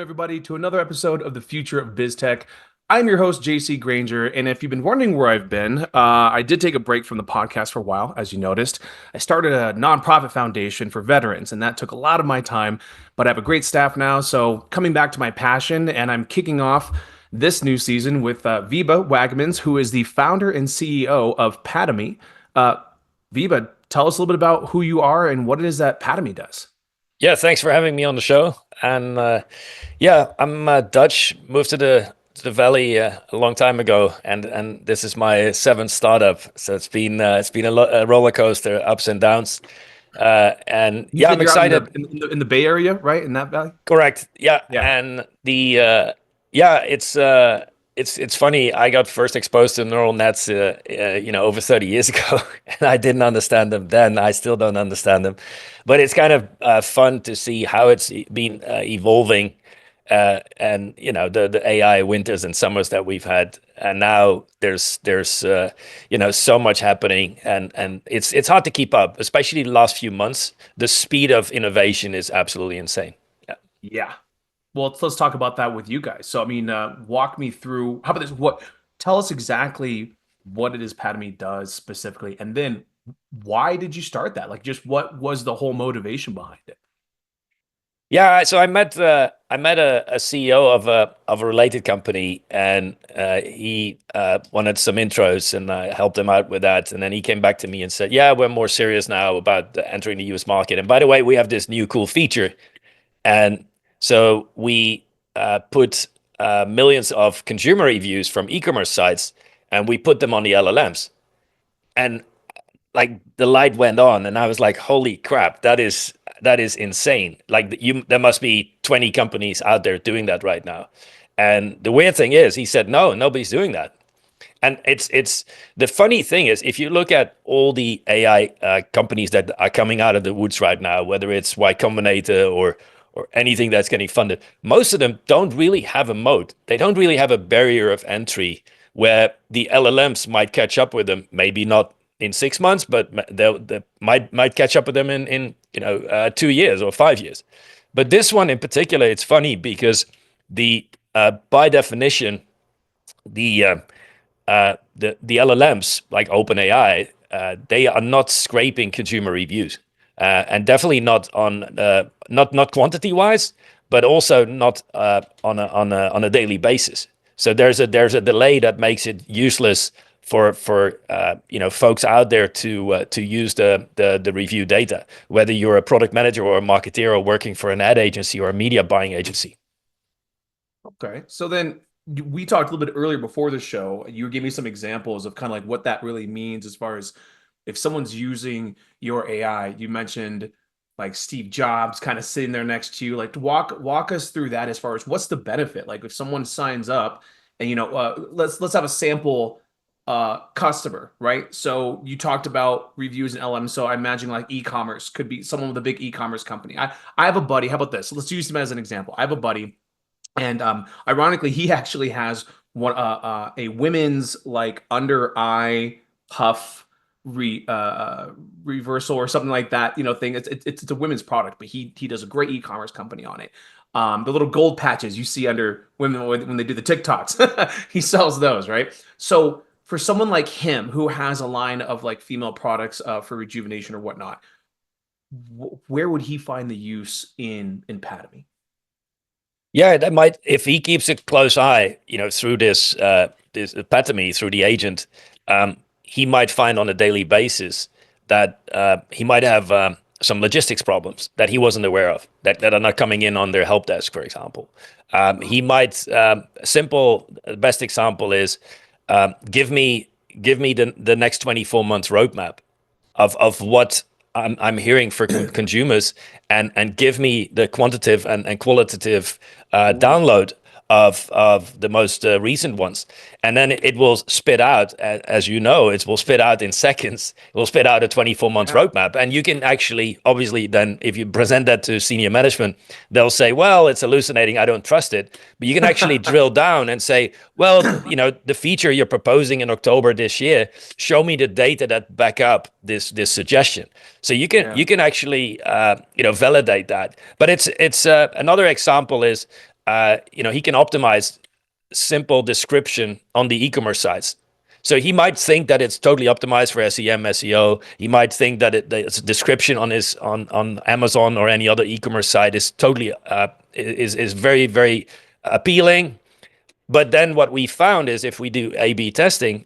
everybody, to another episode of the Future of BizTech. I'm your host, JC Granger, and if you've been wondering where I've been, I did take a break from the podcast for a while, as you noticed. I started a nonprofit foundation for veterans, and that took a lot of my time, but I have a great staff now, so coming back to my passion, and I'm kicking off this new season with Wibe Wagemans, who is the founder and CEO of Patomy. Uh, Wibe, tell us a little bit about who you are and what it is that Patomy does. Yeah, thanks for having me on the show. And I'm Dutch. Moved to the Valley a long time ago, and this is my seventh startup. So it's been a roller coaster, ups and downs. And You yeah, said I'm you're out in excited. the Bay Area, right? In that valley? Correct. Yeah, Yeah. and it's funny. I got first exposed to neural nets, over 30 years ago, and I didn't understand them then. I still don't understand them, but it's kind of fun to see how it's been evolving, and the AI winters and summers that we've had, and now there's so much happening, and it's hard to keep up, especially the last few months. The speed of innovation is absolutely insane. Yeah. Yeah. Well, let's talk about that with you guys. So, I mean, walk me through. How about this? Tell us exactly what it is Patomy does specifically, and then why did you start that? Like, just what was the whole motivation behind it? Yeah, so I met a CEO of a related company, and he wanted some intros, and I helped him out with that. And then he came back to me and said, "Yeah, we're more serious now about entering the U.S. market. And by the way, we have this new cool feature." And so we put millions of consumer reviews from e-commerce sites, and we put them on the LLMs. And like the light went on, and I was like, "Holy crap, that is insane!" Like there must be 20 companies out there doing that right now. And the weird thing is, he said, "No, nobody's doing that." And it's the funny thing is, if you look at all the AI companies that are coming out of the woods right now, whether it's Y Combinator or anything that's getting funded, most of them don't really have a moat. They don't really have a barrier of entry where the LLMs might catch up with them. Maybe not in 6 months, but they might catch up with them in 2 years or 5 years. But this one in particular, it's funny because the by definition the the LLMs like OpenAI, they are not scraping consumer reviews, and definitely not on not quantity wise, but also not on a daily basis. So there's a delay that makes it useless for folks out there to use the review data, whether you're a product manager or a marketeer or working for an ad agency or a media buying agency. Okay. So then we talked a little bit earlier before the show. You gave me some examples of kind of like what that really means as far as if someone's using your AI. You mentioned like Steve Jobs kind of sitting there next to you. Like walk us through that as far as what's the benefit? Like if someone signs up and let's have a sample customer, right? So you talked about reviews and LM. So I imagine like e-commerce could be someone with a big e-commerce company. I have a buddy. How about this? Let's use him as an example. I have a buddy and ironically, he actually has a women's like under eye puff reversal or something like that, thing. It's a women's product, but he does a great e-commerce company on it. The little gold patches you see under women when they do the TikToks, he sells those, right? So for someone like him who has a line of like female products for rejuvenation or whatnot, where would he find the use in Patomy? Yeah, that might, if he keeps a close eye, through this epitome, through the agent, he might find on a daily basis that he might have some logistics problems that he wasn't aware of, that are not coming in on their help desk, for example. He might, the best example is, give me the next 24 months roadmap of what I'm hearing for consumers, and give me the quantitative and qualitative download of the most recent ones, and then it will spit out, as you know, it will spit out in seconds. It will spit out a 24 months Yeah. roadmap, and you can actually, obviously, then if you present that to senior management, they'll say, "Well, it's hallucinating. I don't trust it." But you can actually drill down and say, "Well, the feature you're proposing in October this year, show me the data that back up this suggestion." So you can Yeah. you can actually validate that. But it's another example is he can optimize simple description on the e-commerce sites. So he might think that it's totally optimized for SEM, SEO. He might think that its description on his on Amazon or any other e-commerce site is totally is very very appealing. But then what we found is if we do A/B testing,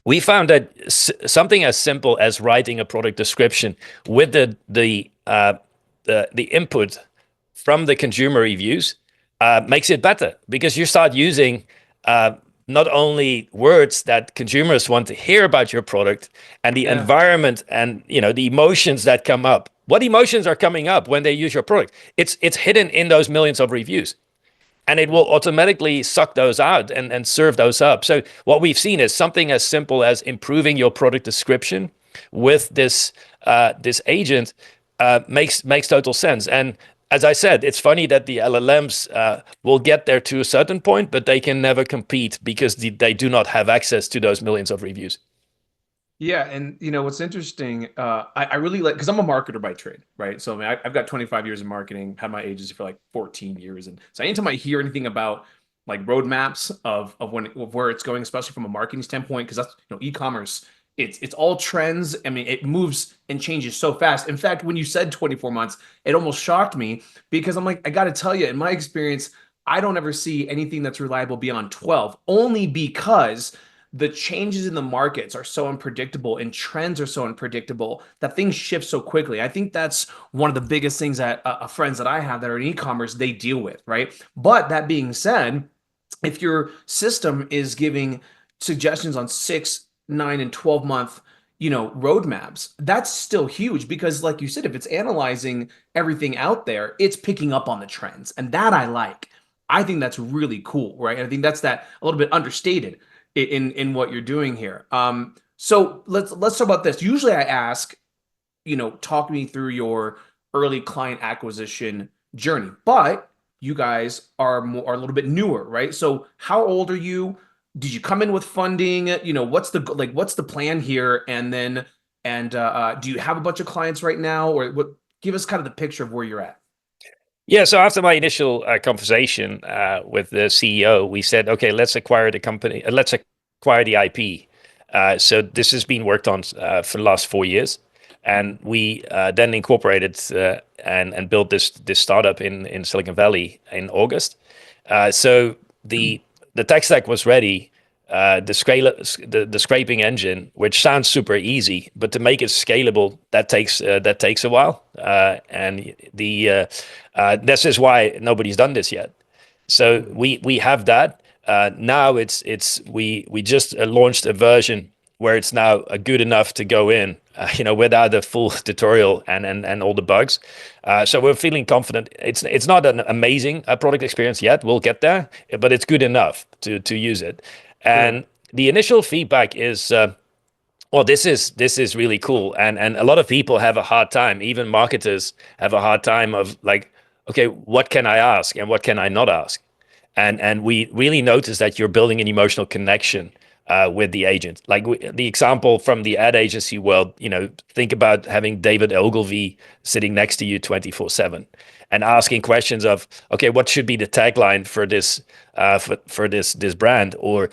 we found that something as simple as writing a product description with the input from the consumer reviews makes it better, because you start using not only words that consumers want to hear about your product, and the Yeah. environment, and the emotions that come up. What emotions are coming up when they use your product? It's hidden in those millions of reviews, and it will automatically suck those out and serve those up. So what we've seen is something as simple as improving your product description with this agent makes total sense. And as I said, it's funny that the LLMs will get there to a certain point, but they can never compete because they do not have access to those millions of reviews. Yeah, and what's interesting, I really like, because I'm a marketer by trade, right? So I mean, I've got 25 years in marketing, had my agency for like 14 years, and so anytime I hear anything about like roadmaps of where it's going, especially from a marketing standpoint, because that's e-commerce, it's all trends. I mean, it moves and changes so fast. In fact, when you said 24 months, it almost shocked me because I'm like, I got to tell you, in my experience, I don't ever see anything that's reliable beyond 12, only because the changes in the markets are so unpredictable and trends are so unpredictable that things shift so quickly. I think that's one of the biggest things that friends that I have that are in e-commerce, they deal with, right? But that being said, if your system is giving suggestions on 6, 9, and 12 month roadmaps, that's still huge, because like you said, if it's analyzing everything out there, it's picking up on the trends, and that I think that's really cool, right? And I think that's that a little bit understated in what you're doing here. So let's talk about this. Usually I ask, talk me through your early client acquisition journey, but you guys are a little bit newer, right? So how old are you? Did you come in with funding? What's the plan here? And then do you have a bunch of clients right now, or what? Give us kind of the picture of where you're at. Yeah, so after my initial conversation with the CEO, we said, okay, let's acquire the company, let's acquire the IP. So this has been worked on for the last 4 years, and we then incorporated and built this startup in Silicon Valley in August. So the tech stack was ready. The scraping engine, which sounds super easy, but to make it scalable, that takes a while. And this is why nobody's done this yet. So we have that. Now we just launched a version where it's now good enough to go in, without the full tutorial and all the bugs. So we're feeling confident. It's not an amazing product experience yet. We'll get there, but it's good enough to use it. And Sure. the initial feedback is, well, this is really cool, and a lot of people have a hard time. Even marketers have a hard time of like, okay, what can I ask and what can I not ask? And we really notice that you're building an emotional connection with the agent. Like the example from the ad agency world, think about having David Ogilvy sitting next to you 24/7 and asking questions of, okay, what should be the tagline for this for this brand, or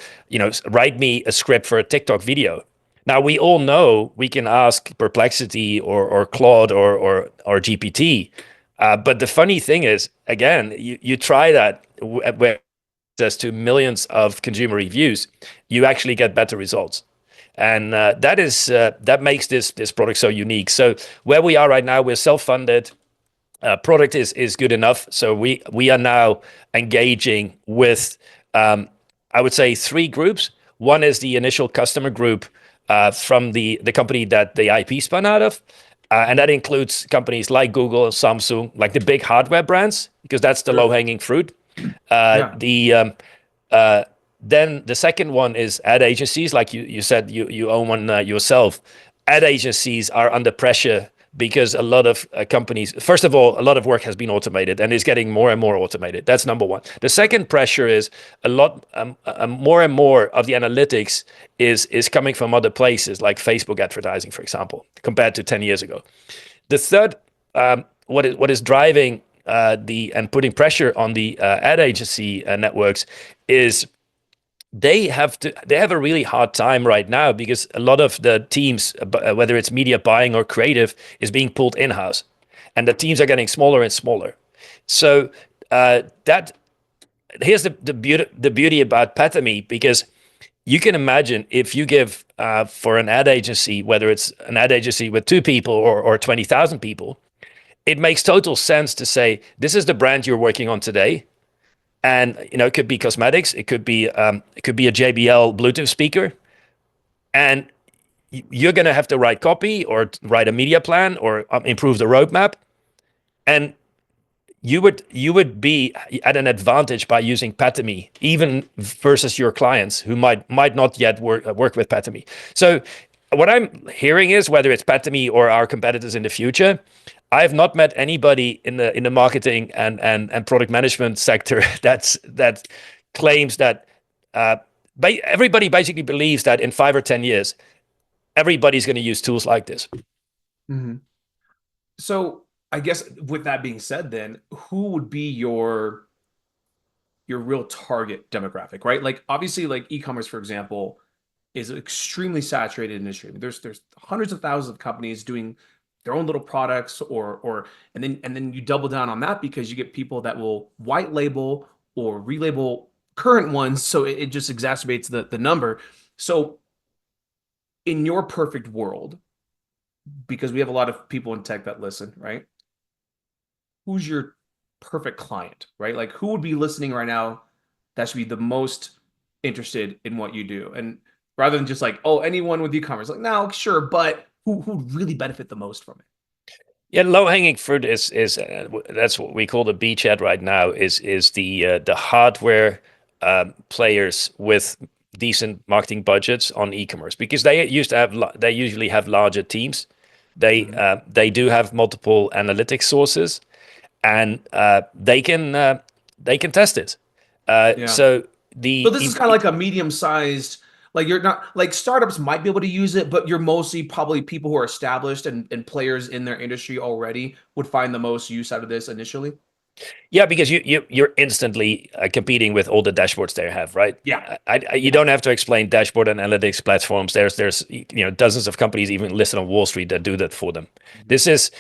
write me a script for a TikTok video. Now we all know we can ask Perplexity or Claude or GPT, but the funny thing is, again, you try that where access to millions of consumer reviews, you actually get better results. And that makes this product so unique. So where we are right now, we're self-funded. Product is good enough. So we are now engaging with, I would say, three groups. One is the initial customer group from the company that the IP spun out of. And that includes companies like Google, Samsung, like the big hardware brands, because that's the Sure. low-hanging fruit. Yeah. Then the second one is ad agencies, like you said, you own one yourself. Ad agencies are under pressure because a lot of companies, first of all, a lot of work has been automated and is getting more and more automated. That's number one. The second pressure is a lot more and more of the analytics is coming from other places, like Facebook advertising, for example, compared to 10 years ago. The third, what is driving the and putting pressure on the ad agency networks is they have a really hard time right now because a lot of the teams, whether it's media buying or creative, is being pulled in-house, and the teams are getting smaller and smaller. So that here's the beauty about Patomy, because you can imagine if you give for an ad agency, whether it's an ad agency with 2 people or 20,000 people, it makes total sense to say this is the brand you're working on today. And it could be cosmetics, it could be a JBL Bluetooth speaker, and you're going to have to write copy or write a media plan or improve the roadmap, and you would be at an advantage by using Patomy, even versus your clients who might not yet work with Patomy. So what I'm hearing is, whether it's Patomy or our competitors in the future, I have not met anybody in the marketing and product management sector that claims that everybody basically believes that in 5 or 10 years everybody's going to use tools like this. Mhm. So I guess with that being said, then who would be your real target demographic, right? Like obviously, like e-commerce, for example, is an extremely saturated industry. I mean, there's hundreds of thousands of companies doing their own little products, or and then you double down on that because you get people that will white label or relabel current ones, so it just exacerbates the number. So in your perfect world, because we have a lot of people in tech that listen, right? Who's your perfect client, right? Like who would be listening right now that should be the most interested in what you do? And rather than just like, oh, anyone with e-commerce, like, no, sure, but who really benefit the most from it? Yeah, low hanging fruit is that's what we call the beachhead right now. Is the hardware players with decent marketing budgets on e-commerce, because they usually have larger teams. Mhm. They do have multiple analytics sources, and they can test it. Yeah. So So this is kind of like a medium-sized, like you're not like startups might be able to use it, but you're mostly probably people who are established and players in their industry already would find the most use out of this initially. Yeah, because you're instantly competing with all the dashboards they have, right? Yeah. You Yeah. don't have to explain dashboard and analytics platforms. There's dozens of companies even listed on Wall Street that do that for them. Mhm. This is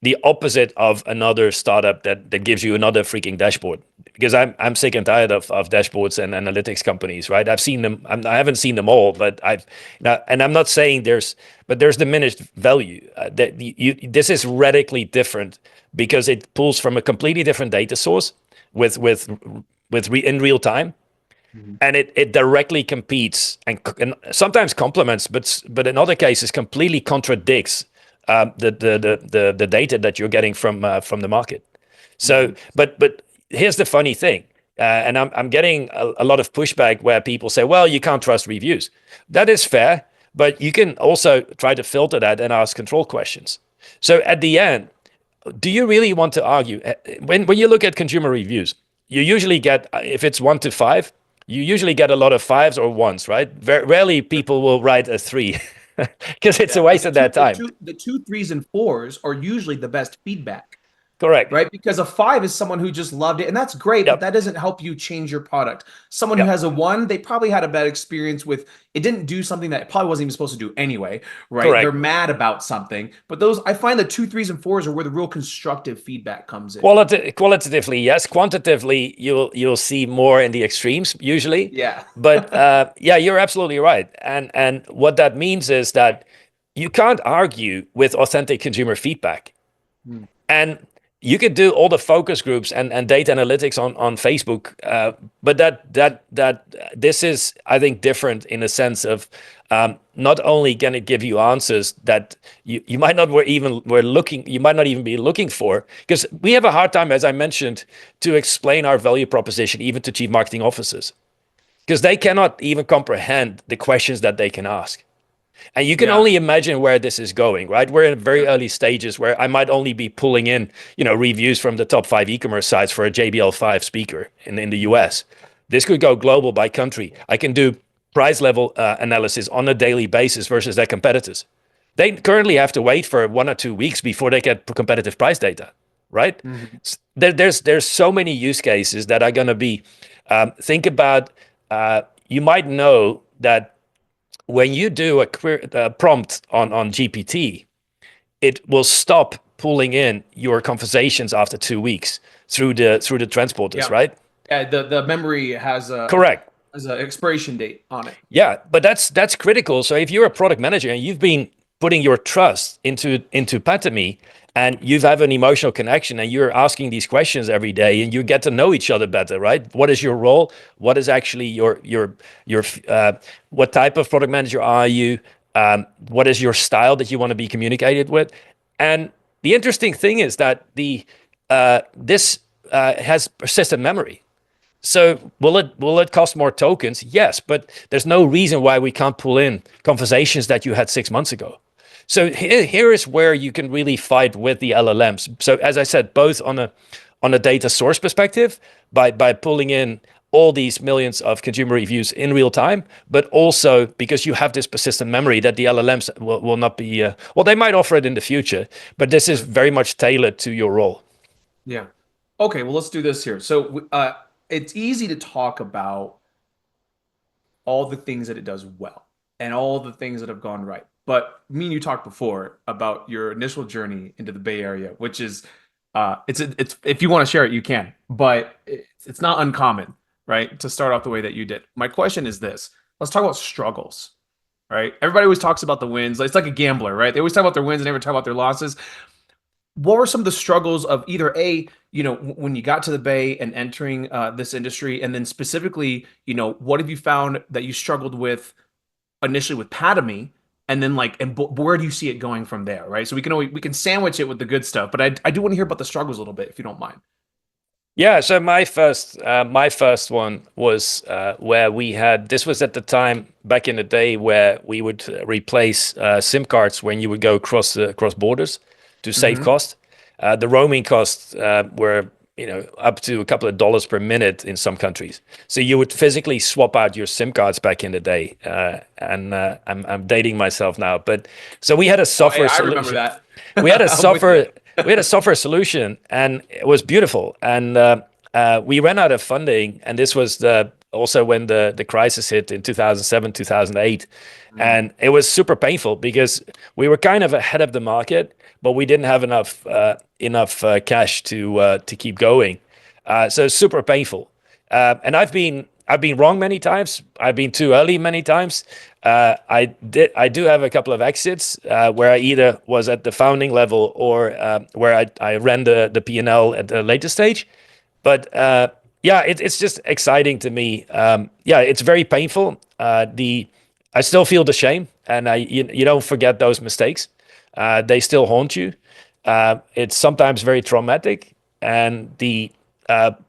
the opposite of another startup that gives you another freaking dashboard. Because I'm sick and tired of dashboards and analytics companies, right? I've seen them. I haven't seen them all, but I've now, and I'm not saying there's diminished value. This is radically different because it pulls from a completely different data source with in real time, Mhm. and it directly competes and sometimes complements, but in other cases completely contradicts the data that you're getting from the market. So, Mhm. but here's the funny thing, and I'm getting a lot of pushback where people say, well, you can't trust reviews. That is fair, but you can also try to filter that and ask control questions. So at the end, do you really want to argue? When you look at consumer reviews, you usually get, if it's 1 to 5, you usually get a lot of fives or ones, right? Rarely people will write a 3 because it's a Yeah, but waste of their time. the two, threes, and fours are usually the best feedback, Correct. right? Because a five is someone who just loved it, and that's great, but Yep. that doesn't help you change your product. Someone who Yep. has a one, they probably had a bad experience with it, didn't do something that it probably wasn't even supposed to do anyway, right? They're Correct. mad about something. But those, I find the two, threes, and fours are where the real constructive feedback comes in. Qualitatively, yes. Quantitatively, you'll see more in the extremes usually. Yeah. But yeah, you're absolutely right. And what that means is that you can't argue with authentic consumer feedback. Hmm. And you could do all the focus groups and data analytics on Facebook, but this is, I think, different in the sense of not only can it give you answers that you might not you might not even be looking for, because we have a hard time, as I mentioned, to explain our value proposition even to chief marketing officers, because they cannot even comprehend the questions that they can ask. And you can Yeah. only imagine where this is going, right? We're in very Yeah. early stages where I might only be pulling in, reviews from the top 5 e-commerce sites for a JBL 5 speaker in the Mhm. US. This could go global by country. I can do price level analysis on a daily basis versus their competitors. They currently have to wait for 1 or 2 weeks before they get competitive price data. right? Mhm. There's so many use cases that are going to be think about. You might know that when you do a prompt on GPT, it will stop pulling in your conversations after 2 weeks through the transporters, Yeah. right? Yeah, the memory Correct. has a expiration date on it. Yeah, but that's critical. So if you're a product manager and you've been putting your trust into Patomy and you have an emotional connection and you're asking these questions every day and you get to know each other better, right? What is your role? What is actually your what type of product manager are you? What is your style that you want to be communicated with? And the interesting thing is that the this has persistent memory. So will it cost more tokens? Yes, but there's no reason why we can't pull in conversations that you had 6 months ago. So here is where you can really fight with the LLMs. So as I said, both on a data source perspective, by pulling in all these millions of consumer reviews in real time, but also because you have this persistent memory that the LLMs will not be, well, they might offer it in the future, but this is Sure. very much tailored to your role. Yeah. Okay, well, let's do this here. So, it's easy to talk about all the things that it does well and all the things that have gone right. But me and you talked before about your initial journey into the Bay Area, which is it's if you want to share it, you can, but it's not uncommon, right? To start off the way that you did. My question is this. Let's talk about struggles, right? Everybody always talks about the wins. It's like a gambler, right? They always talk about their wins and never talk about their losses. What were some of the struggles of either A, when you got to the Bay and entering this industry, and then specifically, what have you found that you struggled with initially with Patomy, and then where do you see it going from there, right? So we can sandwich it with the good stuff, but I do want to hear about the struggles a little bit, if you don't mind. Yeah, so my first one was where we had this was at the time back in the day where we would replace SIM cards when you would go across borders to save Hmm. cost. The roaming costs were up to a couple of dollars per minute in some countries. So you would physically swap out your SIM cards back in the day, and I'm dating myself now, but so we had a Oh, hey, software I remember solution. that. We had a I'm with you. software we had a software solution and it was beautiful, and we ran out of funding, and this was also when the crisis hit in 2007 2008, Mm. and it was super painful because we were kind of ahead of the market, but we didn't have enough cash to keep going, so super painful. And I've been wrong many times. I've been too early many times. I do have a couple of exits where I either was at the founding level or where I ran the P&L at a later stage. But yeah, it's just exciting to me. Yeah, it's very painful. I still feel the shame, and you don't forget those mistakes. They still haunt you. It's sometimes very traumatic, and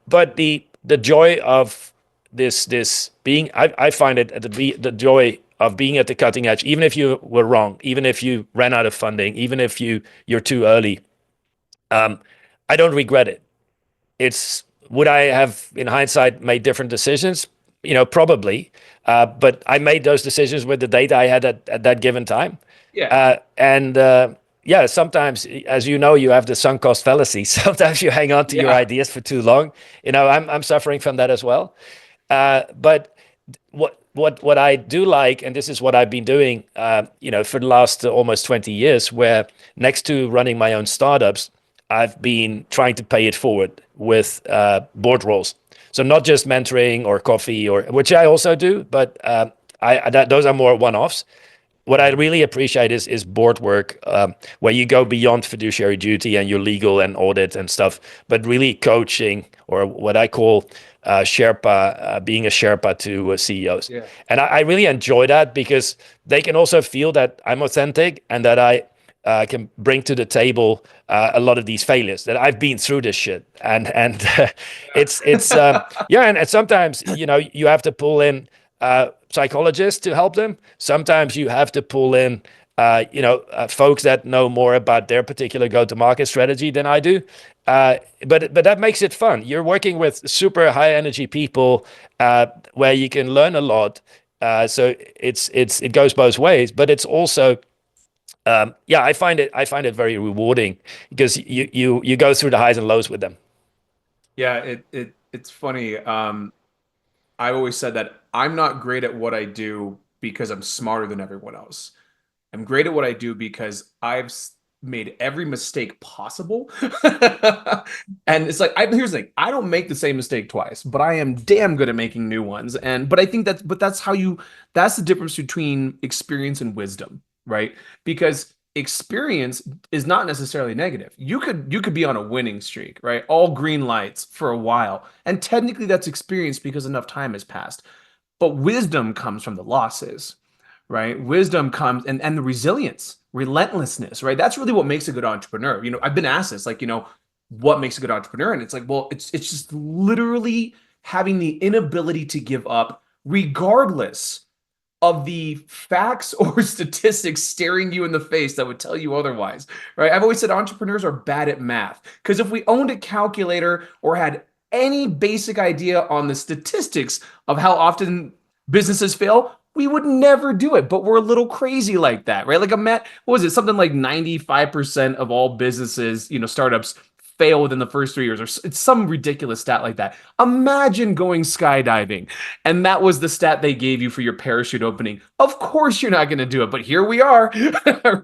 but the joy of this being, I find it the joy of being at the cutting edge, even if you were wrong, even if you ran out of funding, even if you're too early. Um, I don't regret it. It's would I have, in hindsight, made different decisions? Probably. But I made those decisions with the data I had at that given time. Yeah. And yeah, sometimes, as you know, you have the sunk cost fallacy. Sometimes you hang on to your Yeah. ideas for too long. I'm suffering from that as well. But what I do like, and this is what I've been doing, for the last almost 20 years, where next to running my own startups, I've been trying to pay it forward with board roles. So not just mentoring or coffee, or which I also do, but those are more one-offs. What I Mhm. really appreciate is board work, where you go beyond fiduciary duty and your legal and audit and stuff, but really coaching, or what I call Sherpa, being a Sherpa to CEOs. Yeah. And I really enjoy that because they can also feel that I'm authentic and that I can bring to the table a lot of these failures, that I've been through this shit, and it's yeah, and sometimes you have to pull in psychologists to help them. Sometimes you have to pull in folks that know more about their particular go-to-market strategy than I do. But that makes it fun. You're working with super high energy people where you can learn a lot. So it goes both ways, but it's also Yeah, I find it very rewarding because you go through the highs and lows with them. Yeah, it's funny. I always said that I'm not great at what I do because I'm smarter than everyone else. I'm great at what I do because made every mistake possible. And it's like, here's the thing, I don't make the same mistake twice, but I am damn good at making new ones. But I think that's the difference between experience and wisdom, right? Because experience is not necessarily negative. You could be on a winning streak, right? All green lights for a while. And technically that's experience because enough time has passed. But wisdom comes from the losses, right? Wisdom comes and the resilience, relentlessness, right? That's really what makes a good entrepreneur. I've been asked this, like, what makes a good entrepreneur? And it's like, well, it's just literally having the inability to give up, regardless of the facts or statistics staring you in the face that would tell you otherwise, right? I've always said entrepreneurs are bad at math because if we owned a calculator or had any basic idea on the statistics of how often businesses fail, we would never do it. But we're a little crazy like that, right? Like what was it? Something like 95% of all businesses, startups fail within the first 3 years, or it's some ridiculous stat like that. Imagine going skydiving and that was the stat they gave you for your parachute opening. Of course you're not going to do it, but here we are,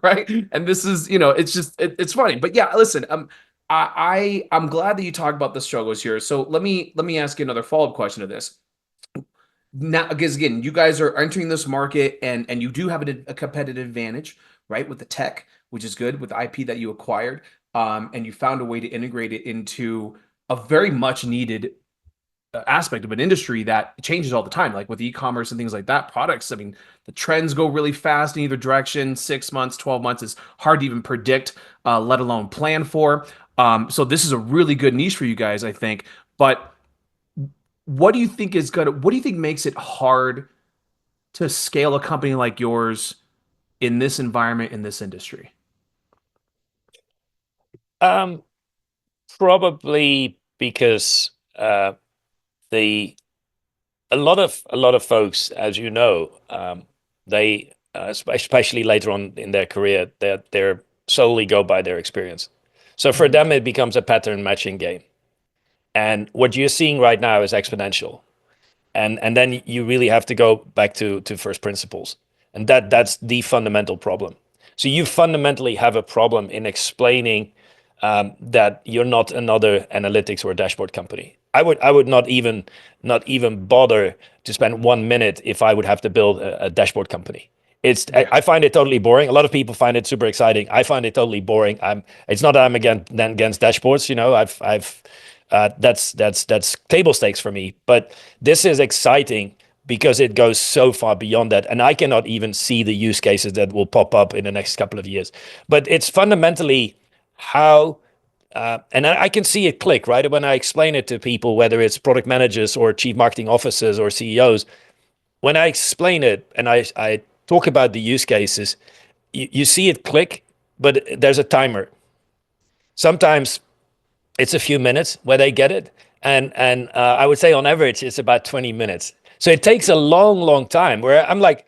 right? And this is, it's just it's funny. But yeah, listen, I'm glad that you talked about the struggles here. So let me ask you another follow-up question to this. Now, because again, you guys are entering this market and you do have a competitive advantage, right, with the tech, which is good with the IP that you acquired, and you found a way to integrate it into a very much needed aspect of an industry that changes all the time, like with e-commerce and things like that. Products, I mean, the trends go really fast in either direction. 6 months, 12 months is hard to even predict, let alone plan for. So this is a really good niche for you guys, I think. But what do you think makes it hard to scale a company like yours in this environment, in this industry? Um, Probably because the a lot of folks, as you know, they especially later on in their career, they're solely go by their experience. So for Mhm. them, it becomes a pattern matching game. And what you're seeing right now is exponential. And then you really have to go back to first principles, and that's the fundamental problem. So you fundamentally have a problem in explaining that you're not another analytics or dashboard company. I would not even bother to spend 1 minute if I would have to build a dashboard company. It's Yeah. I find it totally boring. A lot of people find it super exciting. I find it totally boring. It's not that I'm against dashboards. I've that's table stakes for me. But this is exciting because it goes so far beyond that, and I cannot even see the use cases that will pop up in the next couple of years. But it's fundamentally how. And I can see it click right when I explain it to people, whether it's product managers or chief marketing officers or CEOs. When I explain it and I talk about the use cases, you see it click, but there's a timer. Sometimes it's a few minutes where they get it, and I would say on average it's about 20 minutes. So it takes a long, long time. Where I'm like,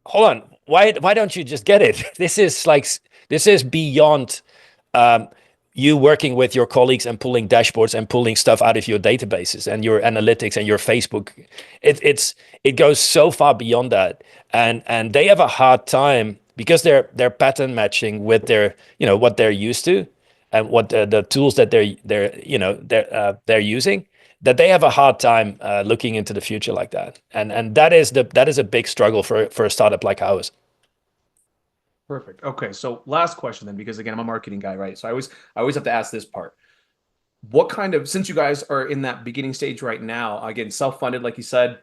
hold on, why don't you just get it? This is beyond um, you working with your colleagues and pulling dashboards and pulling stuff out of your databases and your analytics and your Facebook. It goes so far beyond that, and they have a hard time because they're pattern matching with their what they're used to and what the tools that they're using, that they have a hard time looking into the future like that, and that is a big struggle for a startup like ours. Perfect. Okay, so last question then, because again, I'm a marketing guy, right? So I always have to ask this part. What kind of, since you guys are in that beginning stage right now, again, self-funded, like you said,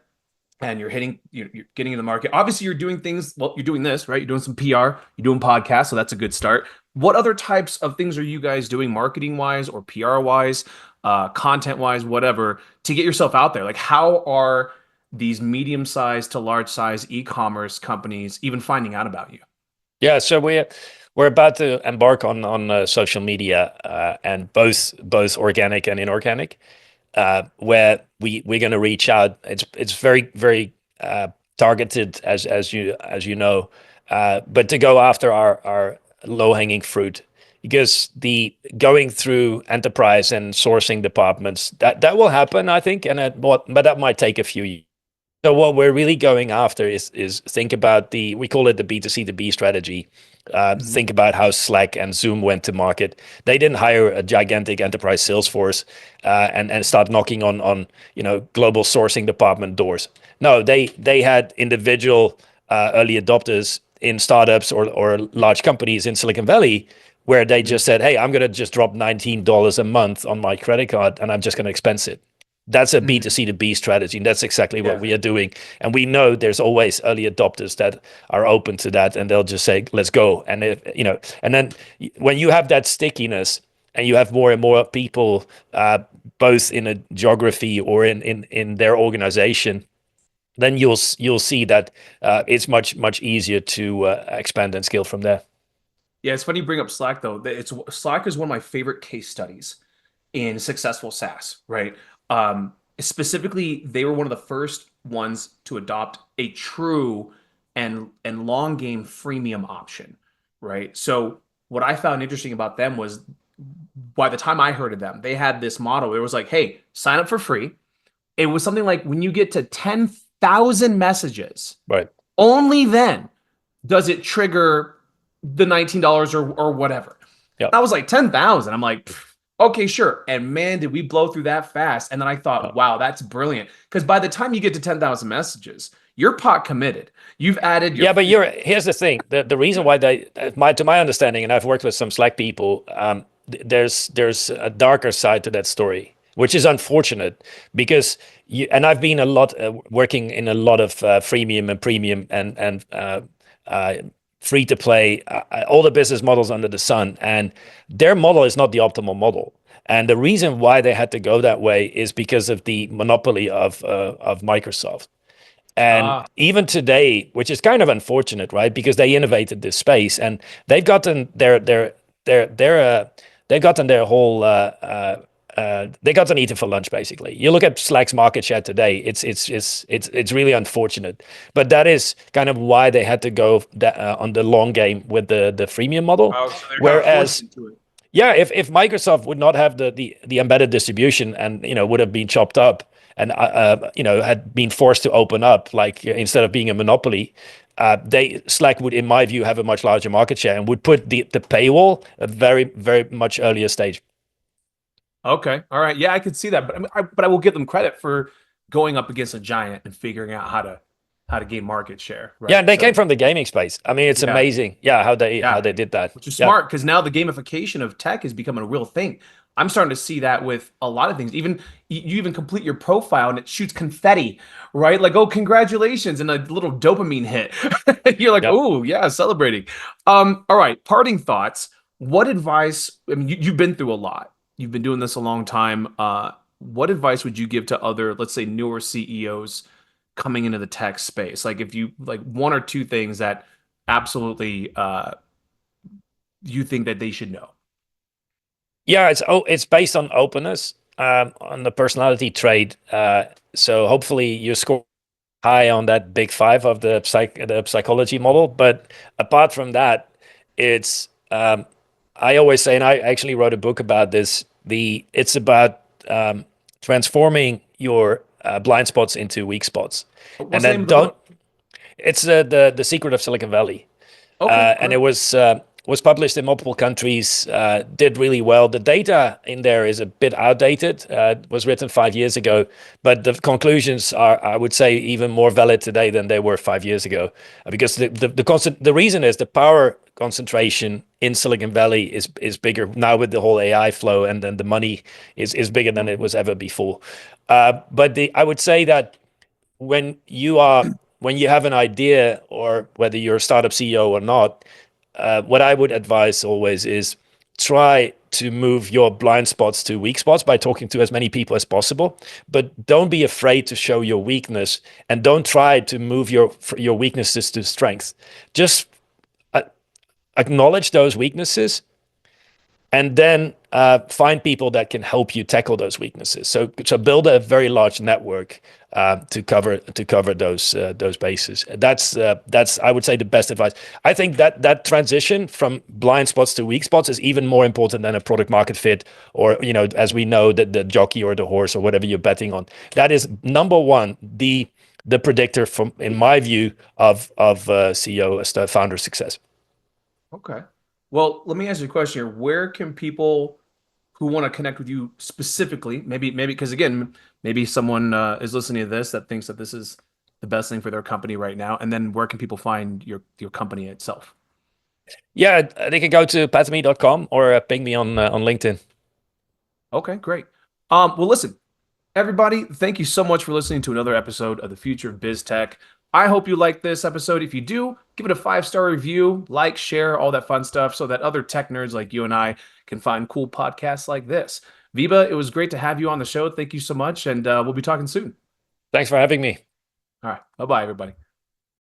and you're getting in the market. Obviously, you're doing things, well, you're doing this, right? You're doing some PR, you're doing podcasts, so that's a good start. What other types of things are you guys doing marketing wise or PR wise, content wise, whatever, to get yourself out there? Like, how are these medium-sized to large-size e-commerce companies even finding out about you? Yeah, so we're about to embark on social media, and both organic and inorganic, where we're going to reach out. It's very very targeted as you know, but to go after our low hanging fruit, because the going through enterprise and sourcing departments, that will happen, I think, but that might take a few years. So what we're really going after is think about we call it the B2C to B strategy. Mhm. Think about how Slack and Zoom went to market. They didn't hire a gigantic enterprise sales force and start knocking on global sourcing department doors. No, they had individual early adopters in startups or large companies in Silicon Valley where they Mhm. just said, "Hey, I'm going to just drop $19 a month on my credit card and I'm just going to expense it." That's a Mhm. B2C to B strategy. And that's exactly what Yeah. we are doing. And we know there's always early adopters that are open to that and they'll just say, let's go. And and then when you have that stickiness and you have more and more people, both in a geography or in their organization, then you'll see that it's much easier to expand and scale from there. Yeah, it's funny you bring up Slack though. It's Slack is one of my favorite case studies in successful SaaS, right? Specifically, they were one of the first ones to adopt a true and long game freemium option, right? So what I found interesting about them was by the time I heard of them, they had this model. It was like, hey, sign up for free. It was something like when you get to 10,000 messages, Right. only then does it trigger the $19 or whatever. Yeah. I was like 10,000. I'm like, okay, sure. And man, did we blow through that fast. And then I thought, Yeah. wow, that's brilliant. Because by the time you get to 10,000 messages, you're pot committed. You've added your, Yeah, but here's the thing. The reason why to my understanding, and I've worked with some Slack people, there's a darker side to that story, which is unfortunate because and I've been a lot working in a lot of freemium and premium and free to play, all the business models under the sun, and their model is not the optimal model. And the reason why they had to go that way is because of the monopoly of Microsoft. And ah, even today, which is kind of unfortunate, right? Because they innovated this space and they've gotten they've gotten their whole they gotten eaten for lunch basically. You look at Slack's market share today; it's really unfortunate. But that is kind of why they had to go on the long game with the freemium model. oh, so they're kind of forced Whereas into it. yeah, if Microsoft would not have the embedded distribution and would have been chopped up and had been forced to open up like instead of being a monopoly, they Slack would, in my view, have a much larger market share and would put the paywall a very much earlier stage. Okay. All right. Yeah, I could see that. But but I will give them credit for going up against a giant and figuring out how to gain market share, Yeah, and right? they came So from the gaming space. I mean, it's yeah. amazing. Yeah, how Yeah, they did that. which is Yeah, smart because now the gamification of tech is becoming a real thing. I'm starting to see that with a lot of things. Even you even complete your profile and it shoots confetti, right? Like, oh, congratulations, and a little dopamine hit. You're like, yeah. oh yeah, celebrating. All right, parting thoughts. What advice? I mean, you've been through a lot. You've been doing this a long time. What advice would you give to other, let's say, newer CEOs coming into the tech space? Like, if you like one or two things that absolutely you think that they should know? Yeah, it's based on openness, on the personality trait. So hopefully you score high on that big five of the psychology model. But apart from that, it's I always say, and I actually wrote a book about this. It's about transforming your blind spots into weak spots, and What's the name then of the don't. book? It's the secret of Silicon Valley. Okay, all And right. it was published in multiple countries. Did really well. The data in there is a bit outdated. Was written 5 years ago, but the conclusions are, I would say, even more valid today than they were 5 years ago. Because the reason is the power concentration in Silicon Valley is bigger now with the whole AI flow, and then the money is bigger than it Mhm. was ever before. But I would say that when you have an idea, or whether you're a startup CEO or not, what I would advise always is try to move your blind spots to weak spots by talking to as many people as possible. But don't be afraid to show your weakness, and don't try to move your weaknesses to strengths. Just acknowledge those weaknesses and then find people that can help you tackle those weaknesses. So build a very large network to cover those bases. That's I would say the best advice. I think that transition from blind spots to weak spots is even more important than a product market fit, or as we know, the jockey or the horse or whatever you're betting on. That is number one, the predictor, from in my view, of CEO founder success. Okay. Well, let me ask you a question here. Where can people who want to connect with you specifically, maybe because again, maybe someone is listening to this that thinks that this is the best thing for their company right now, and then where can people find your company itself? Yeah, they can go to patomy.com or ping me on LinkedIn. Okay, great. Well, listen, everybody, thank you so much for listening to another episode of the Future of BizTech. I hope you liked this episode. If you do, give it a 5-star review, like, share, all that fun stuff so that other tech nerds like you and I can find cool podcasts like this. Wibe, it was great to have you on the show. Thank you so much, and we'll be talking soon. Thanks for having me. All right. Bye-bye, everybody.